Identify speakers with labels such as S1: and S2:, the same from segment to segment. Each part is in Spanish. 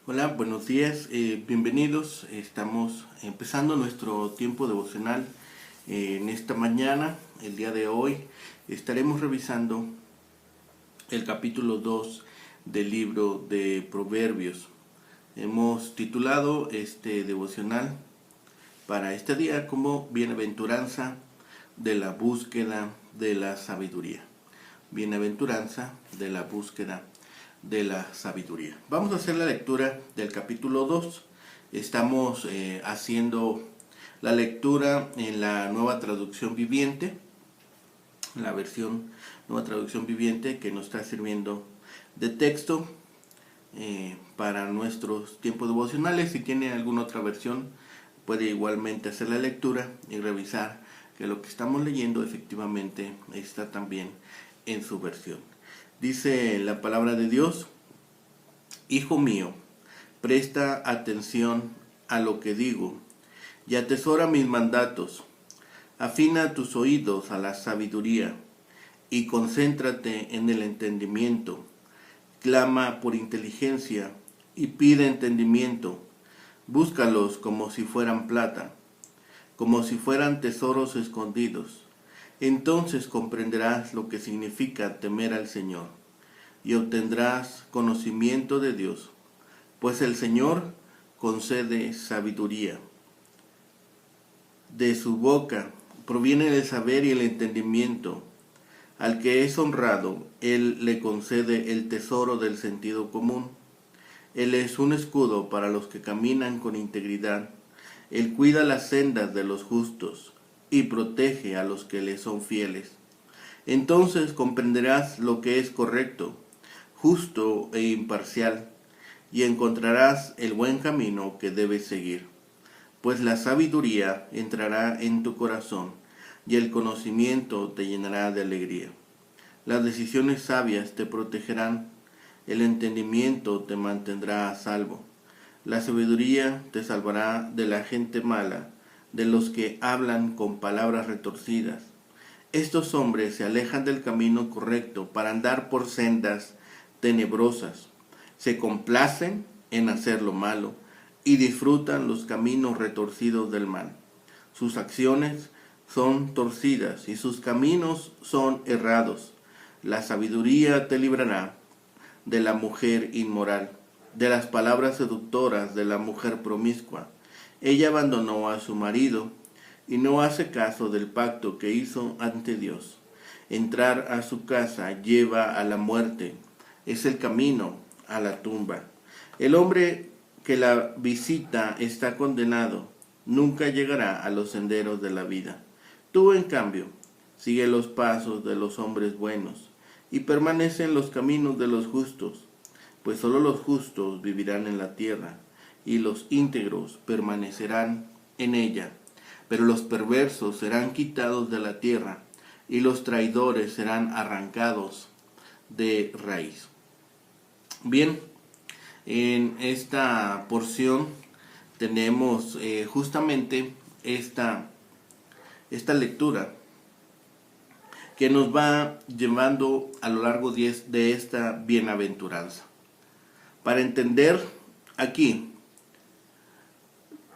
S1: Hola, buenos días, bienvenidos. Estamos empezando nuestro tiempo devocional en esta mañana. El día de hoy estaremos revisando el capítulo 2 del libro de Proverbios. Hemos titulado este devocional para este día como Bienaventuranza de la búsqueda de la sabiduría. Bienaventuranza de la búsqueda de la sabiduría. Vamos a hacer la lectura del capítulo 2. Estamos haciendo la lectura en la nueva traducción viviente, la versión nueva traducción viviente que nos está sirviendo de texto para nuestros tiempos devocionales. Si tiene alguna otra versión, puede igualmente hacer la lectura y revisar que lo que estamos leyendo efectivamente está también en su versión. Dice la palabra de Dios: Hijo mío, presta atención a lo que digo y atesora mis mandatos. Afina tus oídos a la sabiduría y concéntrate en el entendimiento. Clama por inteligencia y pide entendimiento. Búscalos como si fueran plata, como si fueran tesoros escondidos. Entonces comprenderás lo que significa temer al Señor y obtendrás conocimiento de Dios, pues el Señor concede sabiduría. De su boca proviene el saber y el entendimiento. Al que es honrado, Él le concede el tesoro del sentido común. Él es un escudo para los que caminan con integridad. Él cuida las sendas de los justos y protege a los que le son fieles. Entonces comprenderás lo que es correcto, justo e imparcial, y encontrarás el buen camino que debes seguir. Pues la sabiduría entrará en tu corazón y el conocimiento te llenará de alegría. Las decisiones sabias te protegerán, el entendimiento te mantendrá a salvo. La sabiduría te salvará de la gente mala, de los que hablan con palabras retorcidas. Estos hombres se alejan del camino correcto para andar por sendas tenebrosas. Se complacen en hacer lo malo y disfrutan los caminos retorcidos del mal. Sus acciones son torcidas y sus caminos son errados. La sabiduría te librará de la mujer inmoral, de las palabras seductoras de la mujer promiscua. Ella abandonó a su marido y no hace caso del pacto que hizo ante Dios. Entrar a su casa lleva a la muerte, es el camino a la tumba. El hombre que la visita está condenado, nunca llegará a los senderos de la vida. Tú, en cambio, sigue los pasos de los hombres buenos y permanece en los caminos de los justos, pues solo los justos vivirán en la tierra y los íntegros permanecerán en ella. Pero los perversos serán quitados de la tierra y los traidores serán arrancados de raíz. Bien, en esta porción tenemos justamente esta lectura que nos va llevando a lo largo de esta bienaventuranza. Para entender aquí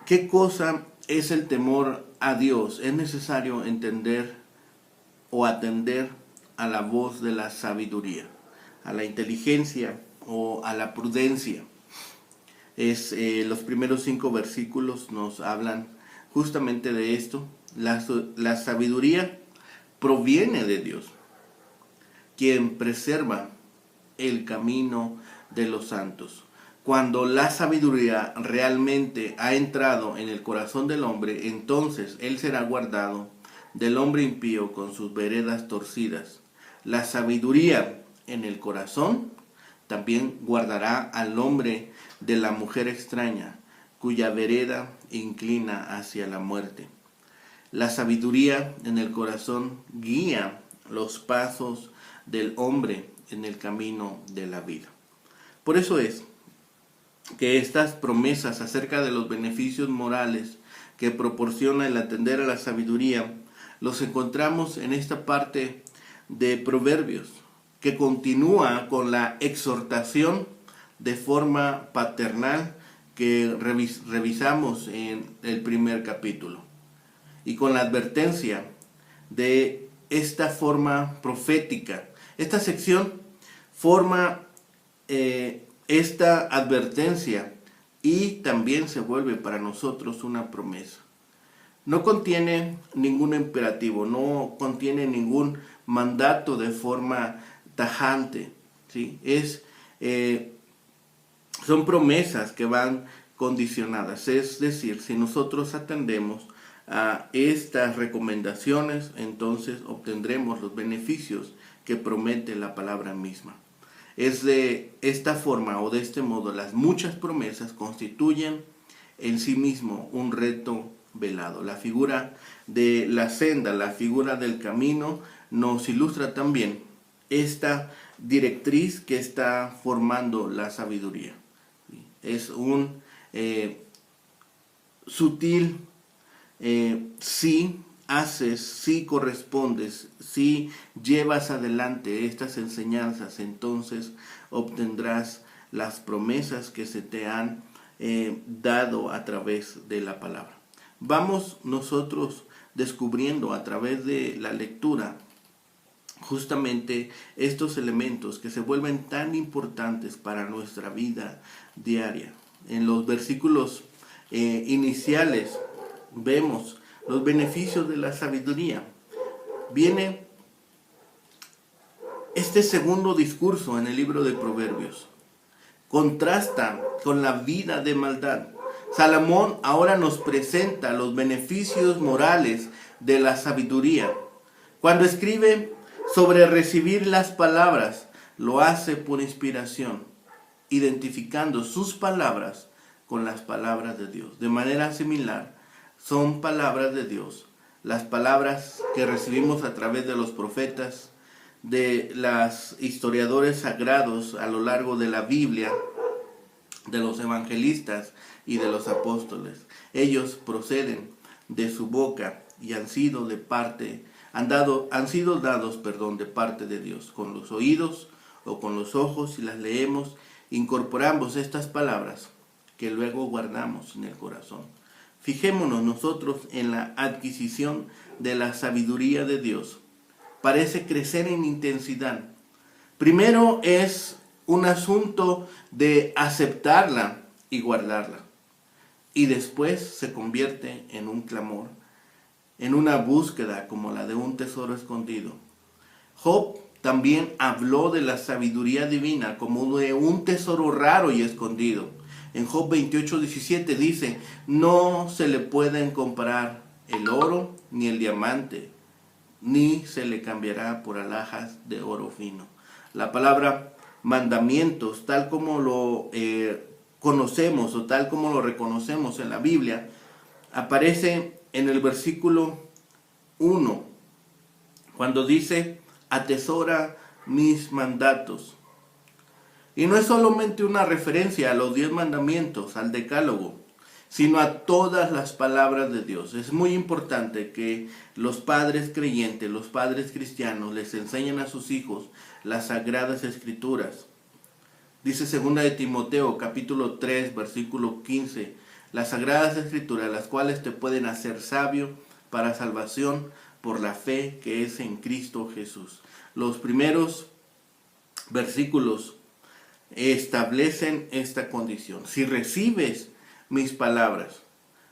S1: qué cosa es el temor a Dios, es necesario entender o atender a la voz de la sabiduría, a la inteligencia o a la prudencia. Los primeros 5 versículos nos hablan justamente de esto. La sabiduría proviene de Dios, quien preserva el camino de los santos. Cuando la sabiduría realmente ha entrado en el corazón del hombre, entonces él será guardado del hombre impío con sus veredas torcidas. La sabiduría en el corazón también guardará al hombre de la mujer extraña, cuya vereda inclina hacia la muerte. La sabiduría en el corazón guía los pasos del hombre en el camino de la vida. Por eso es que estas promesas acerca de los beneficios morales que proporciona el atender a la sabiduría los encontramos en esta parte de Proverbios, que continúa con la exhortación de forma paternal que revisamos en el primer capítulo, y con la advertencia de esta forma profética. Esta sección forma esta advertencia y también se vuelve para nosotros una promesa. No contiene ningún imperativo, no contiene ningún mandato de forma tajante, ¿sí? Son promesas que van condicionadas, es decir, si nosotros atendemos a estas recomendaciones, entonces obtendremos los beneficios que promete la palabra misma. Es de esta forma o de este modo, las muchas promesas constituyen en sí mismo un reto velado. La figura de la senda, la figura del camino, nos ilustra también esta directriz que está formando la sabiduría. Es un sutil si haces, si correspondes, si llevas adelante estas enseñanzas, entonces obtendrás las promesas que se te han dado a través de la palabra. Vamos nosotros descubriendo a través de la lectura justamente estos elementos que se vuelven tan importantes para nuestra vida diaria. En los versículos iniciales vemos los beneficios de la sabiduría. Viene este segundo discurso en el libro de Proverbios. Contrasta con la vida de maldad. Salomón ahora nos presenta los beneficios morales de la sabiduría. Cuando escribe sobre recibir las palabras, lo hace por inspiración, identificando sus palabras con las palabras de Dios. De manera similar, son palabras de Dios, las palabras que recibimos a través de los profetas, de los historiadores sagrados a lo largo de la Biblia, de los evangelistas y de los apóstoles. Ellos proceden de su boca y han sido dados de parte de Dios. Con los oídos o con los ojos, si las leemos, incorporamos estas palabras que luego guardamos en el corazón. Fijémonos nosotros en la adquisición de la sabiduría de Dios. Parece crecer en intensidad. Primero es un asunto de aceptarla y guardarla. Y después se convierte en un clamor, en una búsqueda como la de un tesoro escondido. Job también habló de la sabiduría divina como de un tesoro raro y escondido. En Job 28:17 dice, no se le pueden comprar el oro ni el diamante, ni se le cambiará por alhajas de oro fino. La palabra mandamientos, tal como lo conocemos o tal como lo reconocemos en la Biblia, aparece en el versículo 1, cuando dice, atesora mis mandatos. Y no es solamente una referencia a los 10 mandamientos, al decálogo, sino a todas las palabras de Dios. Es muy importante que los padres creyentes, los padres cristianos, les enseñen a sus hijos las sagradas escrituras. Dice 2 de Timoteo, capítulo 3, versículo 15, las sagradas escrituras, las cuales te pueden hacer sabio para salvación por la fe que es en Cristo Jesús. Los primeros versículos establecen esta condición. Si recibes mis palabras,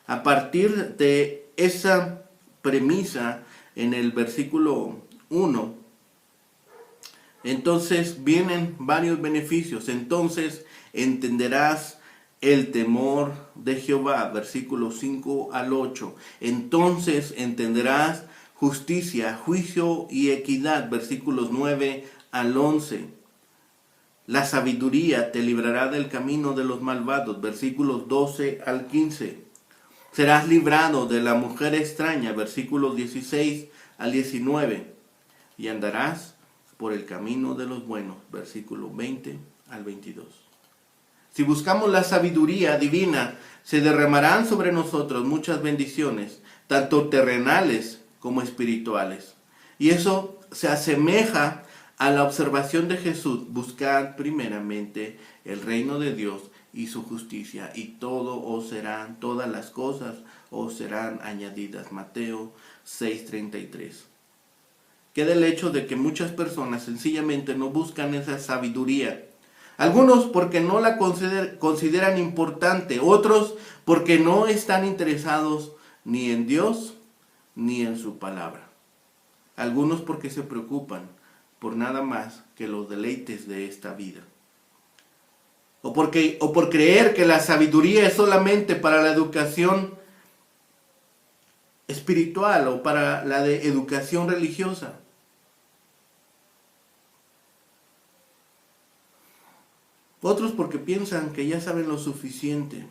S1: a partir de esa premisa en el versículo 1, entonces vienen varios beneficios. Entonces entenderás el temor de Jehová, versículos 5 al 8. Entonces entenderás justicia, juicio y equidad, versículos 9 al 11. La sabiduría te librará del camino de los malvados, versículos 12 al 15. Serás librado de la mujer extraña, versículos 16 al 19. Y andarás por el camino de los buenos, versículos 20 al 22. Si buscamos la sabiduría divina, se derramarán sobre nosotros muchas bendiciones, tanto terrenales como espirituales. Y eso se asemeja a la observación de Jesús: buscad primeramente el reino de Dios y su justicia, y todas las cosas os serán añadidas. Mateo 6:33. Queda el hecho de que muchas personas sencillamente no buscan esa sabiduría. Algunos porque no la consideran importante, otros porque no están interesados ni en Dios ni en su palabra. Algunos porque se preocupan por nada más que los deleites de esta vida. O por creer que la sabiduría es solamente para la educación espiritual o para la de educación religiosa. Otros porque piensan que ya saben lo suficiente.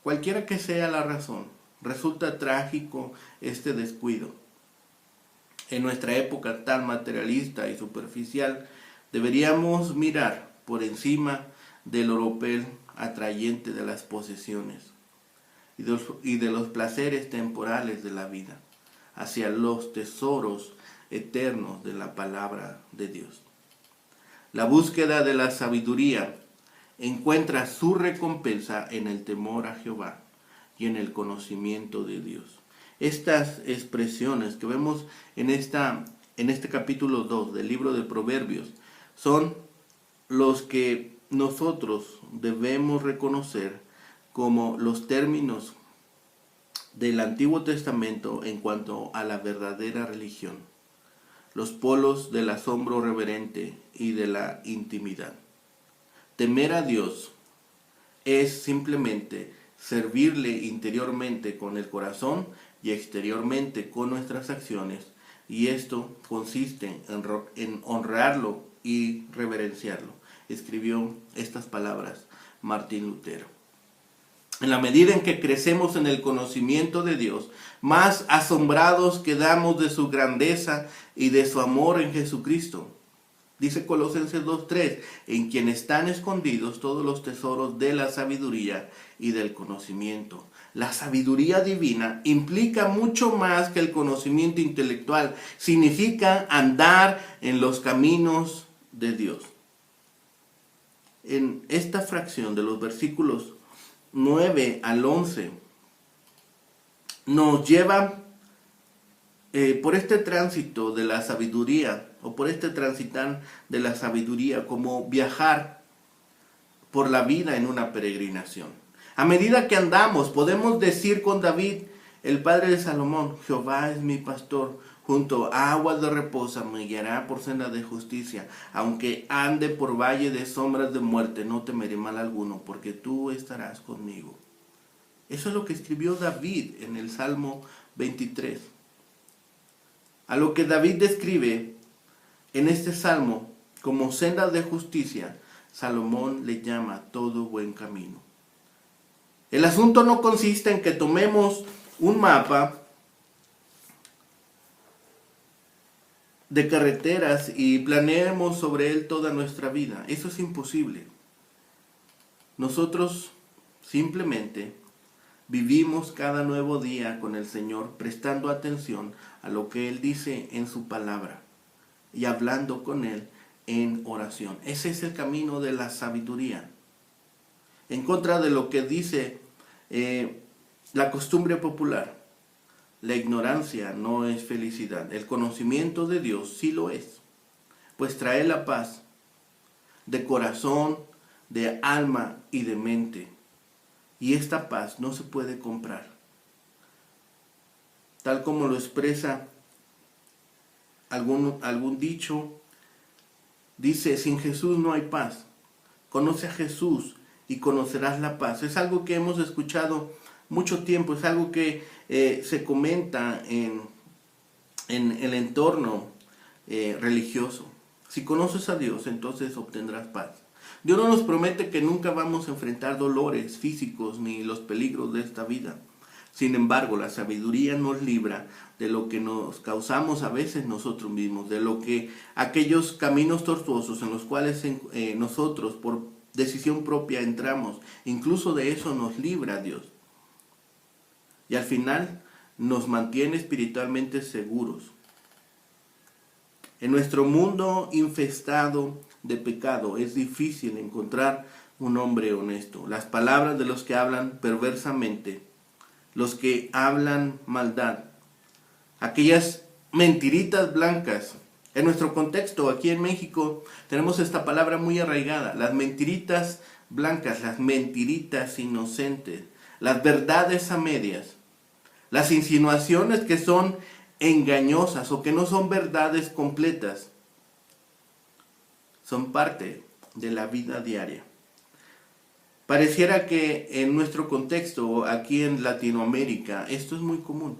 S1: Cualquiera que sea la razón, resulta trágico este descuido. En nuestra época tan materialista y superficial, deberíamos mirar por encima del oropel atrayente de las posesiones y de los placeres temporales de la vida, hacia los tesoros eternos de la palabra de Dios. La búsqueda de la sabiduría encuentra su recompensa en el temor a Jehová y en el conocimiento de Dios. Estas expresiones que vemos en este capítulo 2 del libro de Proverbios son los que nosotros debemos reconocer como los términos del Antiguo Testamento en cuanto a la verdadera religión, los polos del asombro reverente y de la intimidad. Temer a Dios es simplemente servirle interiormente con el corazón y exteriormente con nuestras acciones, y esto consiste en honrarlo y reverenciarlo. Escribió estas palabras Martín Lutero. En la medida en que crecemos en el conocimiento de Dios, más asombrados quedamos de su grandeza y de su amor en Jesucristo. Dice Colosenses 2:3, en quien están escondidos todos los tesoros de la sabiduría y del conocimiento. La sabiduría divina implica mucho más que el conocimiento intelectual. Significa andar en los caminos de Dios. En esta fracción de los versículos 9 al 11 nos lleva por este tránsito de la sabiduría, o por este transitar de la sabiduría, como viajar por la vida en una peregrinación. A medida que andamos, podemos decir con David, el padre de Salomón: Jehová es mi pastor, junto a aguas de reposo me guiará por senda de justicia. Aunque ande por valle de sombras de muerte, no temeré mal alguno, porque tú estarás conmigo. Eso es lo que escribió David en el Salmo 23. A lo que David describe en este salmo como senda de justicia, Salomón le llama todo buen camino. El asunto no consiste en que tomemos un mapa de carreteras y planeemos sobre él toda nuestra vida. Eso es imposible. Nosotros simplemente vivimos cada nuevo día con el Señor, prestando atención a lo que Él dice en su palabra y hablando con Él en oración. Ese es el camino de la sabiduría. En contra de lo que dice la costumbre popular, la ignorancia no es felicidad. El conocimiento de Dios sí lo es, pues trae la paz de corazón, de alma y de mente. Y esta paz no se puede comprar. Tal como lo expresa algún dicho, dice: sin Jesús no hay paz. Conoce a Jesús y conocerás la paz. Es algo que hemos escuchado mucho tiempo, es algo que se comenta en el entorno religioso. Si conoces a Dios, entonces obtendrás paz. Dios no nos promete que nunca vamos a enfrentar dolores físicos ni los peligros de esta vida. Sin embargo, la sabiduría nos libra de lo que nos causamos a veces nosotros mismos, de lo que aquellos caminos tortuosos en los cuales nosotros por decisión propia entramos, incluso de eso nos libra Dios. Y al final nos mantiene espiritualmente seguros. En nuestro mundo infestado de pecado es difícil encontrar un hombre honesto. Las palabras de los que hablan perversamente, los que hablan maldad, aquellas mentiritas blancas. En nuestro contexto, aquí en México, tenemos esta palabra muy arraigada, las mentiritas blancas, las mentiritas inocentes, las verdades a medias, las insinuaciones que son engañosas o que no son verdades completas, son parte de la vida diaria. Pareciera que en nuestro contexto, aquí en Latinoamérica, esto es muy común.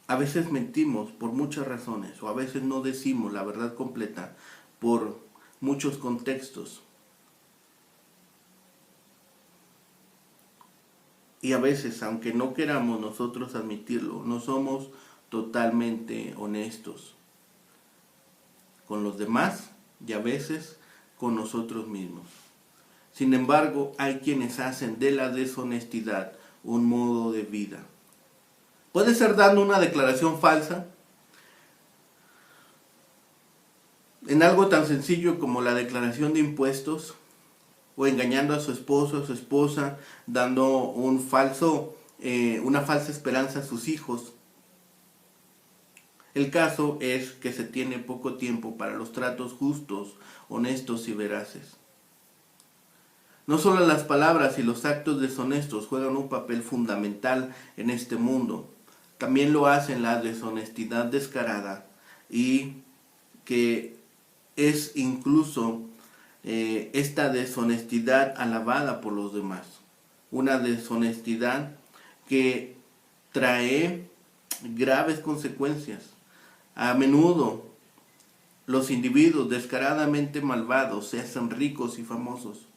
S1: A veces mentimos por muchas razones, o a veces no decimos la verdad completa por muchos contextos. Y a veces, aunque no queramos nosotros admitirlo, no somos totalmente honestos con los demás y a veces con nosotros mismos. Sin embargo, hay quienes hacen de la deshonestidad un modo de vida. Puede ser dando una declaración falsa en algo tan sencillo como la declaración de impuestos, o engañando a su esposo o a su esposa, dando una falsa esperanza a sus hijos. El caso es que se tiene poco tiempo para los tratos justos, honestos y veraces. No solo las palabras y los actos deshonestos juegan un papel fundamental en este mundo, también lo hacen la deshonestidad descarada y que es incluso esta deshonestidad alabada por los demás. Una deshonestidad que trae graves consecuencias. A menudo los individuos descaradamente malvados se hacen ricos y famosos.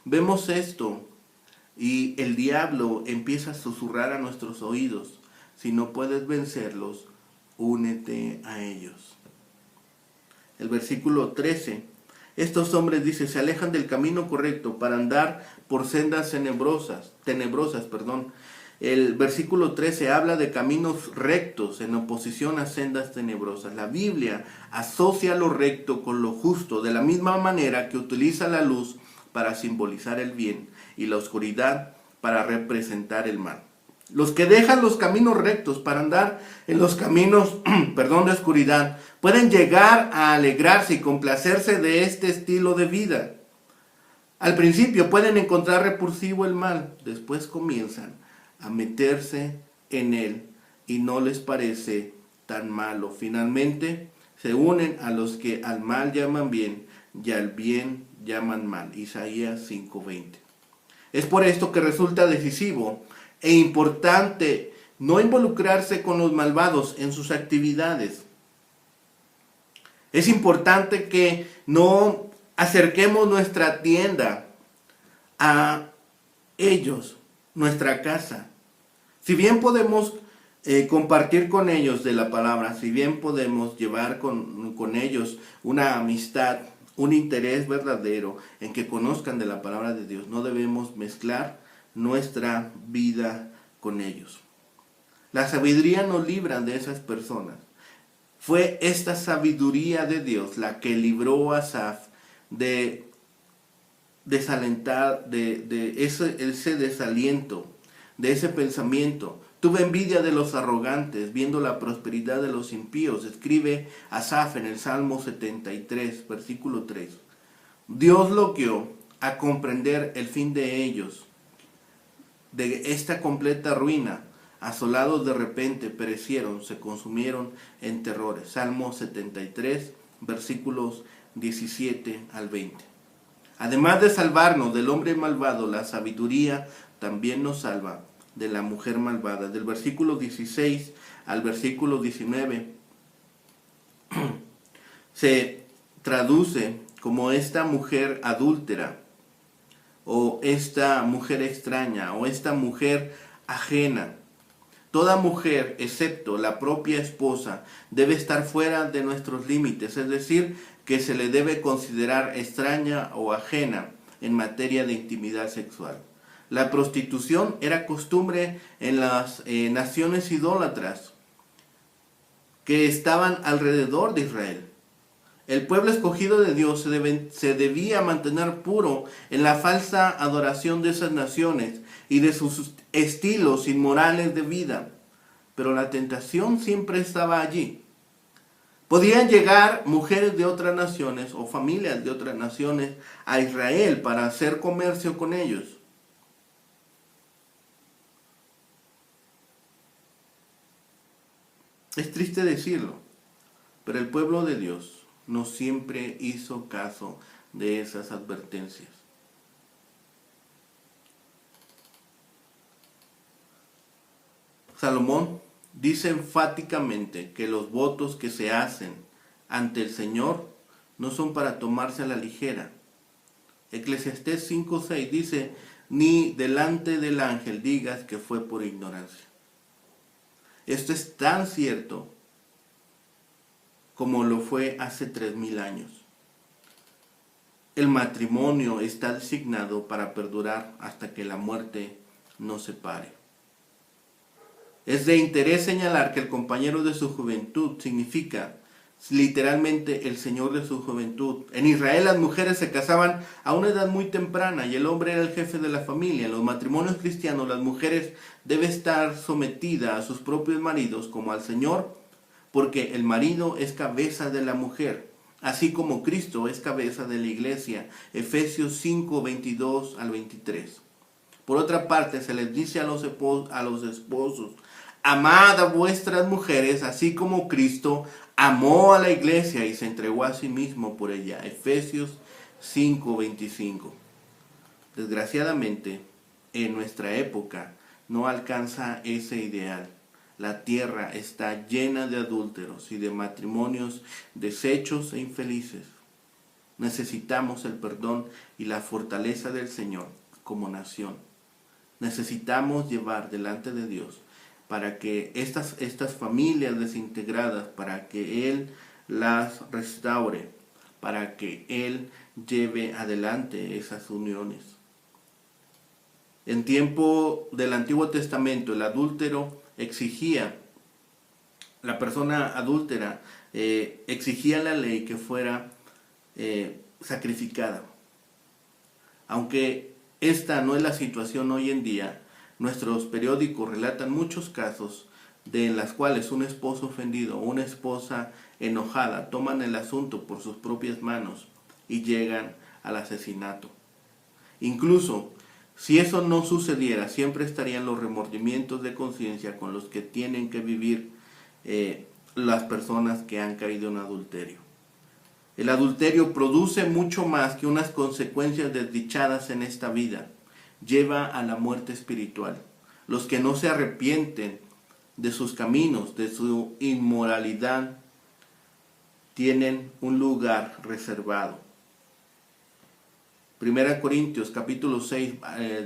S1: Vemos esto y el diablo empieza a susurrar a nuestros oídos: si no puedes vencerlos, únete a ellos. El versículo 13. Estos hombres, dice, se alejan del camino correcto para andar por sendas tenebrosas. El versículo 13 habla de caminos rectos en oposición a sendas tenebrosas. La Biblia asocia lo recto con lo justo, de la misma manera que utiliza la luz para simbolizar el bien y la oscuridad para representar el mal. Los que dejan los caminos rectos para andar en los caminos de oscuridad pueden llegar a alegrarse y complacerse de este estilo de vida. Al principio pueden encontrar repulsivo el mal, después comienzan a meterse en él y no les parece tan malo. Finalmente se unen a los que al mal llaman bien y al bien llaman mal. Isaías 5:20. Es por esto que resulta decisivo e importante no involucrarse con los malvados en sus actividades. Es importante que no acerquemos nuestra tienda a ellos, nuestra casa. Si bien podemos compartir con ellos de la palabra, si bien podemos llevar con ellos una amistad, un interés verdadero en que conozcan de la palabra de Dios, no debemos mezclar nuestra vida con ellos. La sabiduría nos libra de esas personas. Fue esta sabiduría de Dios la que libró a Asaf de desalentar, de ese desaliento, de ese pensamiento. Tuve envidia de los arrogantes, viendo la prosperidad de los impíos. Escribe Asaf en el Salmo 73, versículo 3. Dios lo guió a comprender el fin de ellos, de esta completa ruina. Asolados de repente perecieron, se consumieron en terrores. Salmo 73, versículos 17 al 20. Además de salvarnos del hombre malvado, la sabiduría también nos salva de la mujer malvada. Del versículo 16 al versículo 19 se traduce como esta mujer adúltera, o esta mujer extraña, o esta mujer ajena. Toda mujer, excepto la propia esposa, debe estar fuera de nuestros límites, es decir, que se le debe considerar extraña o ajena en materia de intimidad sexual. La prostitución era costumbre en las naciones idólatras que estaban alrededor de Israel. El pueblo escogido de Dios se debía mantener puro en la falsa adoración de esas naciones y de sus estilos inmorales de vida. Pero la tentación siempre estaba allí. Podían llegar mujeres de otras naciones o familias de otras naciones a Israel para hacer comercio con ellos. Es triste decirlo, pero el pueblo de Dios no siempre hizo caso de esas advertencias. Salomón dice enfáticamente que los votos que se hacen ante el Señor no son para tomarse a la ligera. Eclesiastés 5:6 dice, ni delante del ángel digas que fue por ignorancia. Esto es tan cierto como lo fue hace 3000 años. El matrimonio está designado para perdurar hasta que la muerte nos separe. Es de interés señalar que el compañero de su juventud significa literalmente el señor de su juventud. En Israel las mujeres se casaban a una edad muy temprana y el hombre era el jefe de la familia. En los matrimonios cristianos las mujeres deben estar sometidas a sus propios maridos como al Señor, porque el marido es cabeza de la mujer, así como Cristo es cabeza de la iglesia. Efesios 5, 22 al 23. Por otra parte, se les dice a los esposos, amad a vuestras mujeres, así como Cristo amó a la iglesia y se entregó a sí mismo por ella. Efesios 5, 25. Desgraciadamente, en nuestra época no alcanza ese ideal. La tierra está llena de adúlteros y de matrimonios deshechos e infelices. Necesitamos el perdón y la fortaleza del Señor como nación. Necesitamos llevar delante de Dios para que estas familias desintegradas, para que Él las restaure, para que Él lleve adelante esas uniones. En tiempo del Antiguo Testamento, el adúltero exigía, la persona adúltera exigía la ley que fuera sacrificada. Aunque esta no es la situación hoy en día, nuestros periódicos relatan muchos casos en las cuales un esposo ofendido o una esposa enojada toman el asunto por sus propias manos y llegan al asesinato. Incluso si eso no sucediera, siempre estarían los remordimientos de conciencia con los que tienen que vivir las personas que han caído en adulterio. El adulterio produce mucho más que unas consecuencias desdichadas en esta vida. Lleva a la muerte espiritual. Los que no se arrepienten de sus caminos, de su inmoralidad, tienen un lugar reservado. 1 Corintios capítulo 6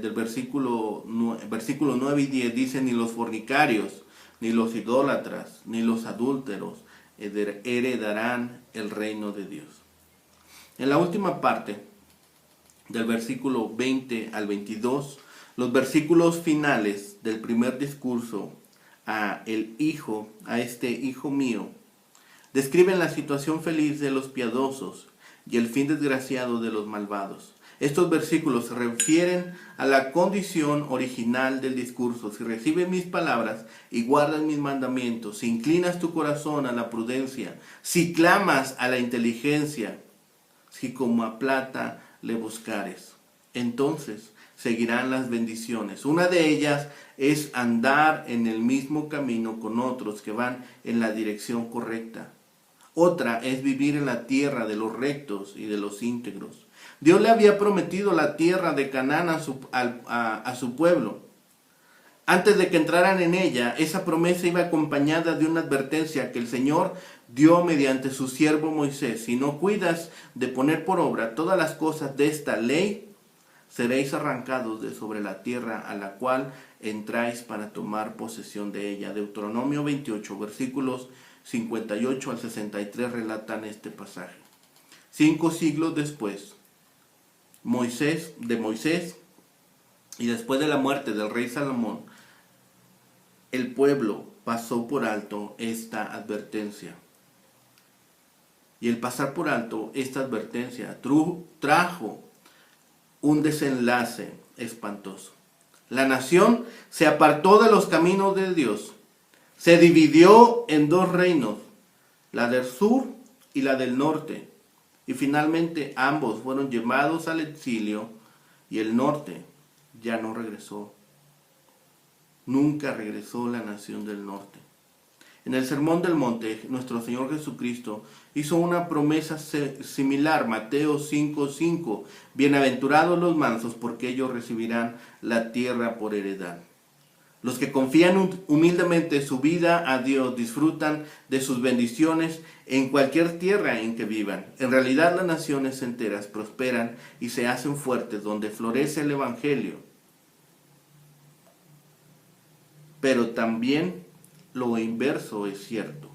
S1: del versículo 9 y 10 dice, ni los fornicarios, ni los idólatras, ni los adúlteros heredarán el reino de Dios. En la última parte del versículo 20 al 22, los versículos finales del primer discurso a este hijo mío, describen la situación feliz de los piadosos y el fin desgraciado de los malvados. Estos versículos se refieren a la condición original del discurso. Si recibes mis palabras y guardas mis mandamientos, si inclinas tu corazón a la prudencia, si clamas a la inteligencia, si como a plata le buscares, entonces seguirán las bendiciones. Una de ellas es andar en el mismo camino con otros que van en la dirección correcta. Otra es vivir en la tierra de los rectos y de los íntegros. Dios le había prometido la tierra de Canaán a su pueblo. Antes de que entraran en ella, esa promesa iba acompañada de una advertencia que el Señor dio mediante su siervo Moisés. Si no cuidas de poner por obra todas las cosas de esta ley, seréis arrancados de sobre la tierra a la cual entráis para tomar posesión de ella. Deuteronomio 28, versículos 58 al 63 relatan este pasaje. 5 siglos después, Moisés, y después de la muerte del rey Salomón, el pueblo pasó por alto esta advertencia. Y el pasar por alto esta advertencia trajo un desenlace espantoso. La nación se apartó de los caminos de Dios, se dividió en dos reinos, la del sur y la del norte, y finalmente ambos fueron llevados al exilio y el norte ya no regresó. Nunca regresó la nación del norte. En el Sermón del Monte, nuestro Señor Jesucristo hizo una promesa similar, Mateo 5:5. Bienaventurados los mansos, porque ellos recibirán la tierra por heredad. Los que confían humildemente su vida a Dios disfrutan de sus bendiciones en cualquier tierra en que vivan. En realidad las naciones enteras prosperan y se hacen fuertes donde florece el Evangelio. Pero también lo inverso es cierto.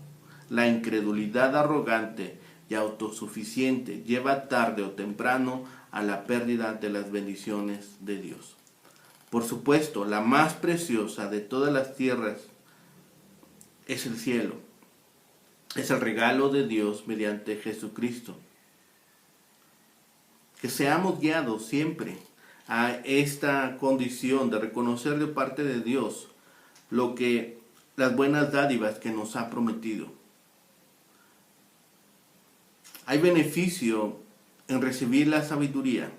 S1: La incredulidad arrogante y autosuficiente lleva tarde o temprano a la pérdida de las bendiciones de Dios. Por supuesto, la más preciosa de todas las tierras es el cielo. Es el regalo de Dios mediante Jesucristo. Que seamos guiados siempre a esta condición de reconocer de parte de Dios las buenas dádivas que nos ha prometido. Hay beneficio en recibir la sabiduría.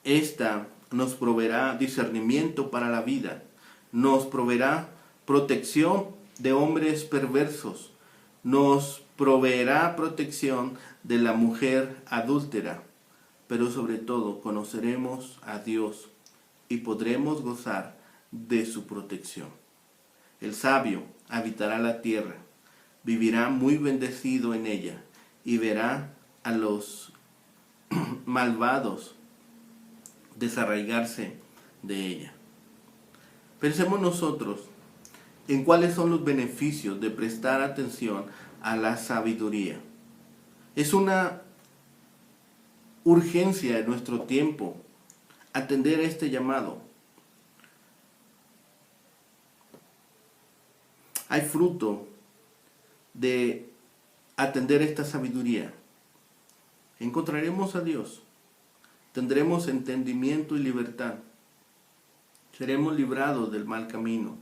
S1: Esta nos proveerá discernimiento para la vida, nos proveerá protección de hombres perversos, nos proveerá protección de la mujer adúltera, pero sobre todo conoceremos a Dios y podremos gozar de su protección. El sabio habitará la tierra, vivirá muy bendecido en ella y verá a los malvados desarraigarse de ella. Pensemos nosotros en cuáles son los beneficios de prestar atención a la sabiduría. Es una urgencia en nuestro tiempo atender este llamado. Hay fruto de atender esta sabiduría. Encontraremos a Dios. Tendremos entendimiento y libertad. Seremos librados del mal camino.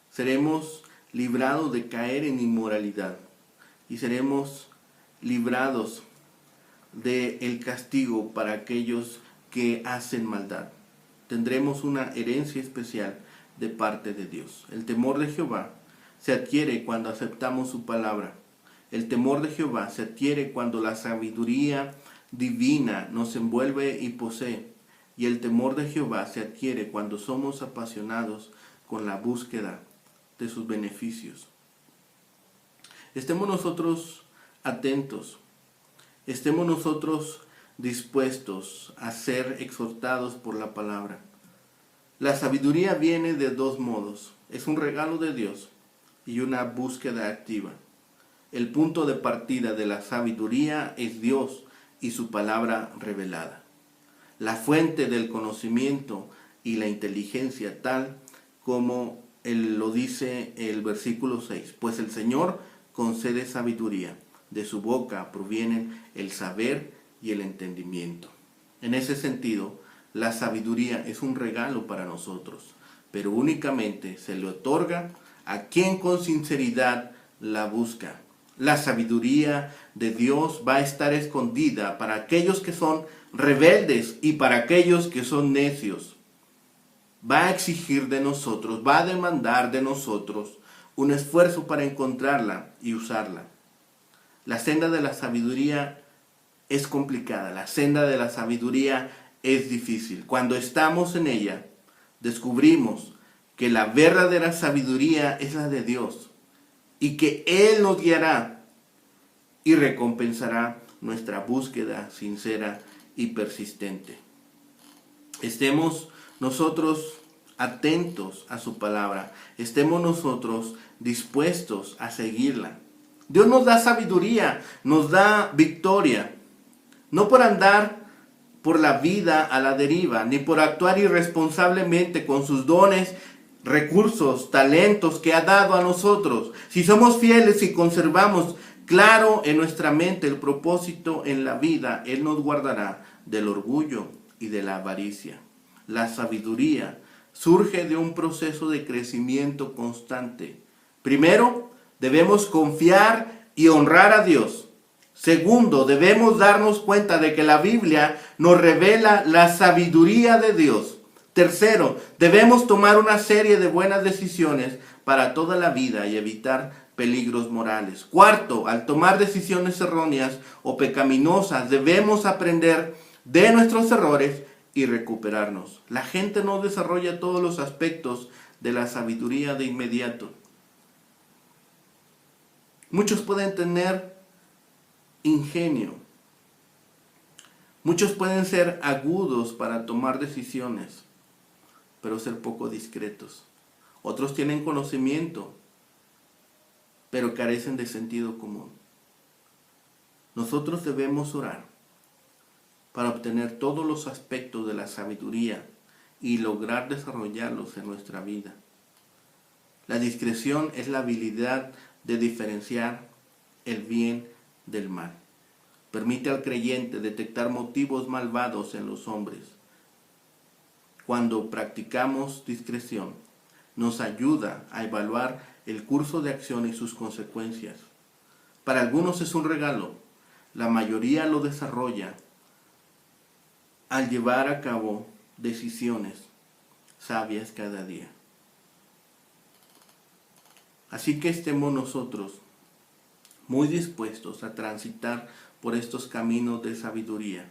S1: Seremos librados de caer en inmoralidad. Y seremos librados del castigo para aquellos que hacen maldad. Tendremos una herencia especial de parte de Dios. El temor de Jehová se adquiere cuando aceptamos su palabra. El temor de Jehová se adquiere cuando la sabiduría divina nos envuelve y posee. Y el temor de Jehová se adquiere cuando somos apasionados con la búsqueda de sus beneficios. Estemos nosotros atentos. Estemos nosotros dispuestos a ser exhortados por la palabra. La sabiduría viene de dos modos. Es un regalo de Dios y una búsqueda activa. El punto de partida de la sabiduría es Dios y su palabra revelada. La fuente del conocimiento y la inteligencia, tal como lo dice el versículo 6. Pues el Señor concede sabiduría. De su boca provienen el saber y el entendimiento. En ese sentido, la sabiduría es un regalo para nosotros, pero únicamente se le otorga a quien con sinceridad la busca. La sabiduría de Dios va a estar escondida para aquellos que son rebeldes y para aquellos que son necios. Va a exigir de nosotros, va a demandar de nosotros un esfuerzo para encontrarla y usarla. La senda de la sabiduría es complicada, la senda de la sabiduría es difícil. Cuando estamos en ella, descubrimos que la verdadera sabiduría es la de Dios y que Él nos guiará y recompensará nuestra búsqueda sincera y persistente. Estemos nosotros atentos a su palabra, estemos nosotros dispuestos a seguirla. Dios nos da sabiduría, nos da victoria, no por andar por la vida a la deriva, ni por actuar irresponsablemente con sus dones, recursos, talentos que ha dado a nosotros. Si somos fieles y conservamos claro en nuestra mente el propósito en la vida, Él nos guardará del orgullo y de la avaricia. La sabiduría surge de un proceso de crecimiento constante. Primero, debemos confiar y honrar a Dios. Segundo, debemos darnos cuenta de que la Biblia nos revela la sabiduría de Dios. Tercero, debemos tomar una serie de buenas decisiones para toda la vida y evitar peligros morales. Cuarto, al tomar decisiones erróneas o pecaminosas, debemos aprender de nuestros errores y recuperarnos. La gente no desarrolla todos los aspectos de la sabiduría de inmediato. Muchos pueden tener ingenio. Muchos pueden ser agudos para tomar decisiones, pero ser poco discretos. Otros tienen conocimiento, pero carecen de sentido común. Nosotros debemos orar para obtener todos los aspectos de la sabiduría y lograr desarrollarlos en nuestra vida. La discreción es la habilidad de diferenciar el bien del mal. Permite al creyente detectar motivos malvados en los hombres. Cuando practicamos discreción, nos ayuda a evaluar el curso de acción y sus consecuencias. Para algunos es un regalo. La mayoría lo desarrolla al llevar a cabo decisiones sabias cada día. Así que estemos nosotros muy dispuestos a transitar por estos caminos de sabiduría.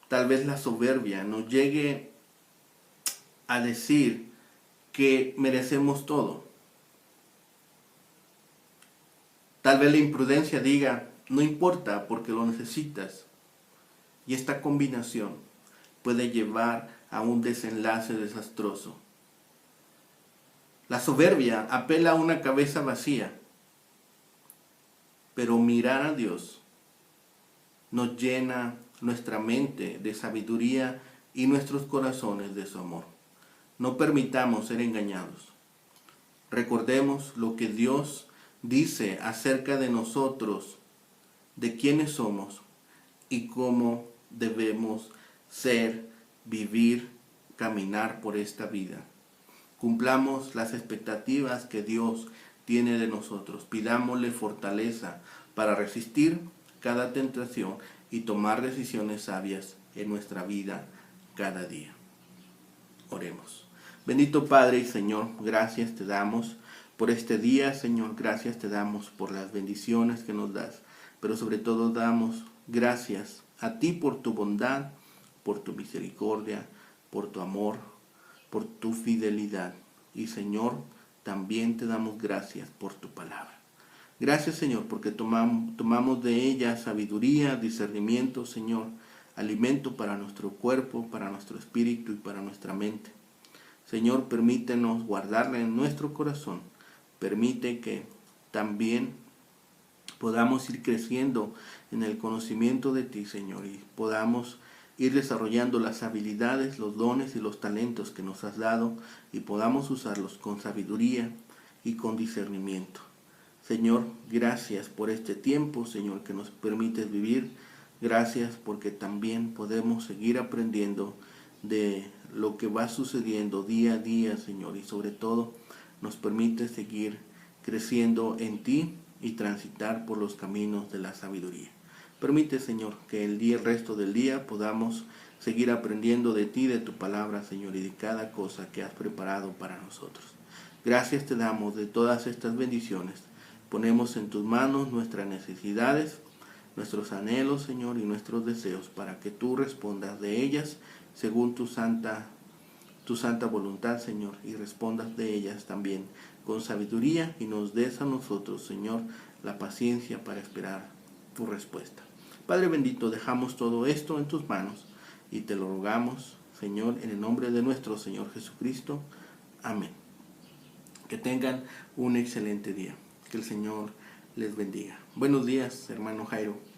S1: Tal vez la soberbia nos llegue a decir que merecemos todo. Tal vez la imprudencia diga, no importa porque lo necesitas. Y esta combinación puede llevar a un desenlace desastroso. La soberbia apela a una cabeza vacía, pero mirar a Dios nos llena nuestra mente de sabiduría y nuestros corazones de su amor. No permitamos ser engañados. Recordemos lo que Dios dice acerca de nosotros, de quiénes somos y cómo debemos ser, vivir, caminar por esta vida. Cumplamos las expectativas que Dios tiene de nosotros. Pidámosle fortaleza para resistir cada tentación y tomar decisiones sabias en nuestra vida cada día. Oremos. Bendito Padre y Señor, gracias te damos por este día, Señor. Gracias te damos por las bendiciones que nos das. Pero sobre todo damos gracias a ti por tu bondad, por tu misericordia, por tu amor, por tu fidelidad. Y Señor, también te damos gracias por tu palabra. Gracias, Señor, porque tomamos de ella sabiduría, discernimiento, Señor, alimento para nuestro cuerpo, para nuestro espíritu y para nuestra mente. Señor, permítenos guardarla en nuestro corazón. Permite que también podamos ir creciendo en el conocimiento de ti, Señor, y podamos ir desarrollando las habilidades, los dones y los talentos que nos has dado y podamos usarlos con sabiduría y con discernimiento. Señor, gracias por este tiempo, Señor, que nos permites vivir. Gracias porque también podemos seguir aprendiendo de lo que va sucediendo día a día, Señor, y sobre todo nos permite seguir creciendo en ti y transitar por los caminos de la sabiduría. Permite, Señor, que el resto del día podamos seguir aprendiendo de ti, de tu palabra, Señor, y de cada cosa que has preparado para nosotros. Gracias te damos de todas estas bendiciones. Ponemos en tus manos nuestras necesidades, nuestros anhelos, Señor, y nuestros deseos para que tú respondas de ellas según tu santa voluntad, Señor, y respondas de ellas también con sabiduría y nos des a nosotros, Señor, la paciencia para esperar tu respuesta. Padre bendito, dejamos todo esto en tus manos y te lo rogamos, Señor, en el nombre de nuestro Señor Jesucristo. Amén. Que tengan un excelente día. Que el Señor les bendiga. Buenos días, hermano Jairo.